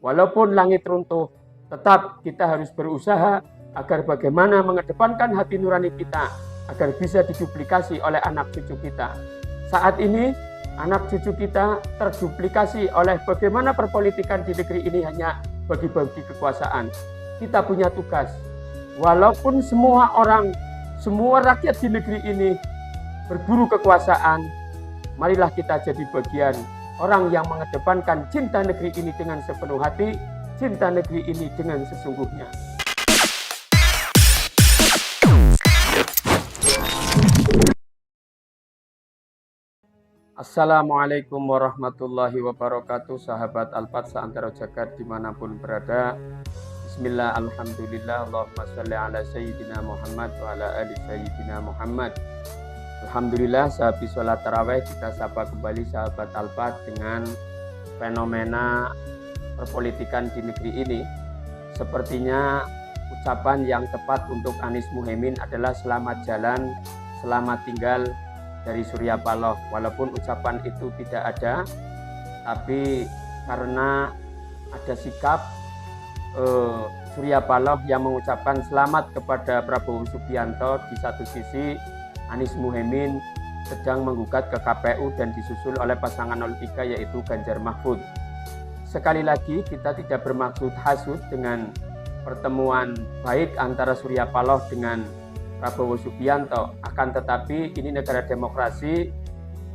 Walaupun langit runtuh, tetap kita harus berusaha agar bagaimana mengedepankan hati nurani kita agar bisa diduplikasi oleh anak cucu kita. Saat ini anak cucu kita terduplikasi oleh bagaimana perpolitikan di negeri ini hanya bagi-bagi kekuasaan. Kita punya tugas. Walaupun semua orang, semua rakyat di negeri ini berburu kekuasaan, marilah kita jadi bagian orang yang mengedepankan cinta negeri ini dengan sepenuh hati, cinta negeri ini dengan sesungguhnya. Assalamualaikum warahmatullahi wabarakatuh, sahabat Al-Fat seantero jagat dimanapun berada. Bismillah, alhamdulillah, Allahumma sholli ala sayyidina Muhammad wa ala ali sayyidina Muhammad. Alhamdulillah, sehabis sholat tarawih kita sapa kembali sahabat Al-Fat dengan fenomena perpolitikan di negeri ini. Sepertinya ucapan yang tepat untuk Anies Muhaimin adalah selamat jalan, selamat tinggal dari Surya Paloh. Walaupun ucapan itu tidak ada, tapi karena ada sikap Surya Paloh yang mengucapkan selamat kepada Prabowo Subianto, di satu sisi Anies Muhaimin sedang menggugat ke KPU dan disusul oleh pasangan 03 yaitu Ganjar Mahfud. Sekali lagi kita tidak bermaksud hasut dengan pertemuan baik antara Surya Paloh dengan Prabowo Subianto, akan tetapi ini negara demokrasi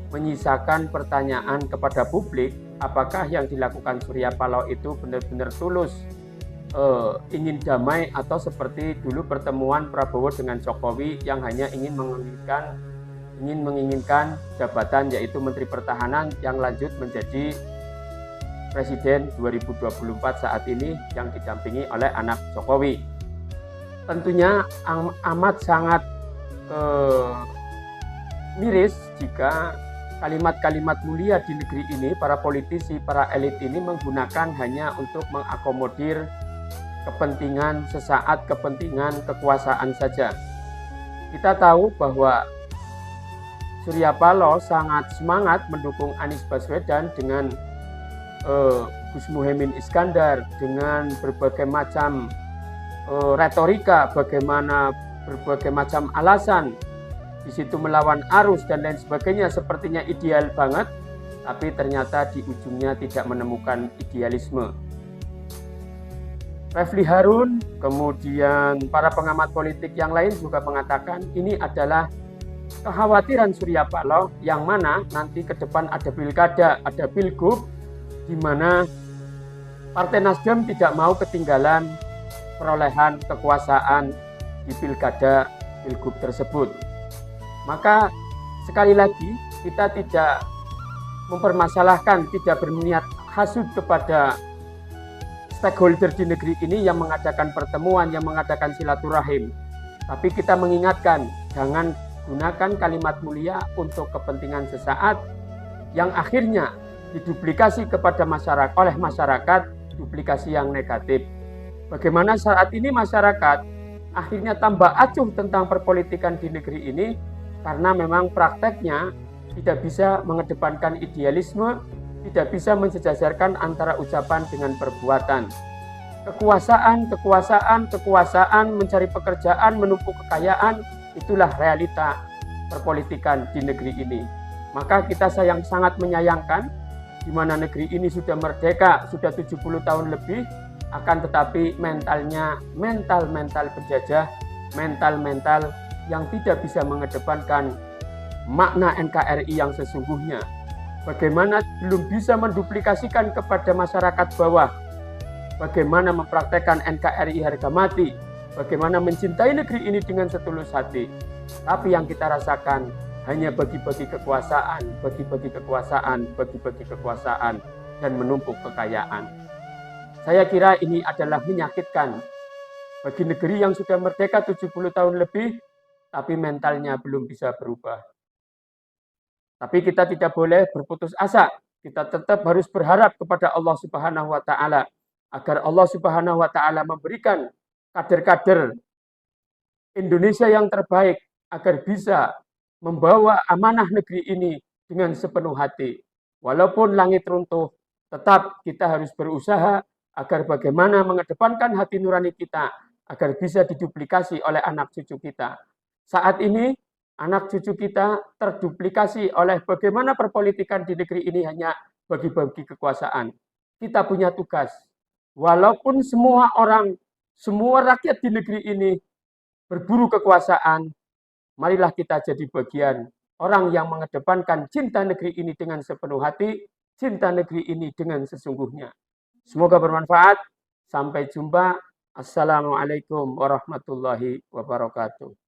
menyisakan pertanyaan kepada publik, apakah yang dilakukan Surya Paloh itu benar-benar tulus ingin damai, atau seperti dulu pertemuan Prabowo dengan Jokowi yang hanya ingin menginginkan jabatan yaitu Menteri Pertahanan yang lanjut menjadi Presiden 2024 saat ini yang didampingi oleh anak Jokowi. Tentunya amat sangat miris jika kalimat-kalimat mulia di negeri ini, para politisi, para elit ini menggunakan hanya untuk mengakomodir kepentingan sesaat, kepentingan kekuasaan saja. Kita tahu bahwa Surya Paloh sangat semangat mendukung Anies Baswedan dengan Gus Muhaimin Iskandar, dengan berbagai macam retorika, bagaimana berbagai macam alasan, di situ melawan arus dan lain sebagainya, sepertinya ideal banget, tapi ternyata di ujungnya tidak menemukan idealisme. Refli Harun, kemudian para pengamat politik yang lain juga mengatakan ini adalah kekhawatiran Surya Paloh yang mana nanti ke depan ada pilkada, ada pilgub, di mana Partai Nasdem tidak mau ketinggalan perolehan kekuasaan di pilkada pilgub tersebut. Maka sekali lagi kita tidak mempermasalahkan, tidak berniat hasud kepada stakeholder di negeri ini yang mengadakan pertemuan, yang mengadakan silaturahim. Tapi kita mengingatkan, jangan gunakan kalimat mulia untuk kepentingan sesaat yang akhirnya diduplikasi kepada masyarakat, oleh masyarakat, duplikasi yang negatif. Bagaimana saat ini masyarakat akhirnya tambah acuh tentang perpolitikan di negeri ini karena memang prakteknya tidak bisa mengedepankan idealisme, tidak bisa mensejajarkan antara ucapan dengan perbuatan. Kekuasaan, mencari pekerjaan, menumpuk kekayaan, itulah realita perpolitikan di negeri ini. Maka kita sangat menyayangkan di mana negeri ini sudah merdeka, sudah 70 tahun lebih, akan tetapi mental penjajah, mental yang tidak bisa mengedepankan makna NKRI yang sesungguhnya. Bagaimana belum bisa menduplikasikan kepada masyarakat bawah, bagaimana mempraktekkan NKRI harga mati, bagaimana mencintai negeri ini dengan setulus hati. Tapi yang kita rasakan hanya bagi-bagi kekuasaan, dan menumpuk kekayaan. Saya kira ini adalah menyakitkan bagi negeri yang sudah merdeka 70 tahun lebih, tapi mentalnya belum bisa berubah. Tapi kita tidak boleh berputus asa. Kita tetap harus berharap kepada Allah Subhanahu wa Ta'ala agar Allah Subhanahu wa Ta'ala memberikan kader-kader Indonesia yang terbaik agar bisa membawa amanah negeri ini dengan sepenuh hati. Walaupun langit runtuh, tetap kita harus berusaha agar bagaimana mengedepankan hati nurani kita agar bisa diduplikasi oleh anak cucu kita. Saat ini anak cucu kita terduplikasi oleh bagaimana perpolitikan di negeri ini hanya bagi-bagi kekuasaan. Kita punya tugas. Walaupun semua orang, semua rakyat di negeri ini berburu kekuasaan, marilah kita jadi bagian orang yang mengedepankan cinta negeri ini dengan sepenuh hati, cinta negeri ini dengan sesungguhnya. Semoga bermanfaat. Sampai jumpa. Assalamualaikum warahmatullahi wabarakatuh.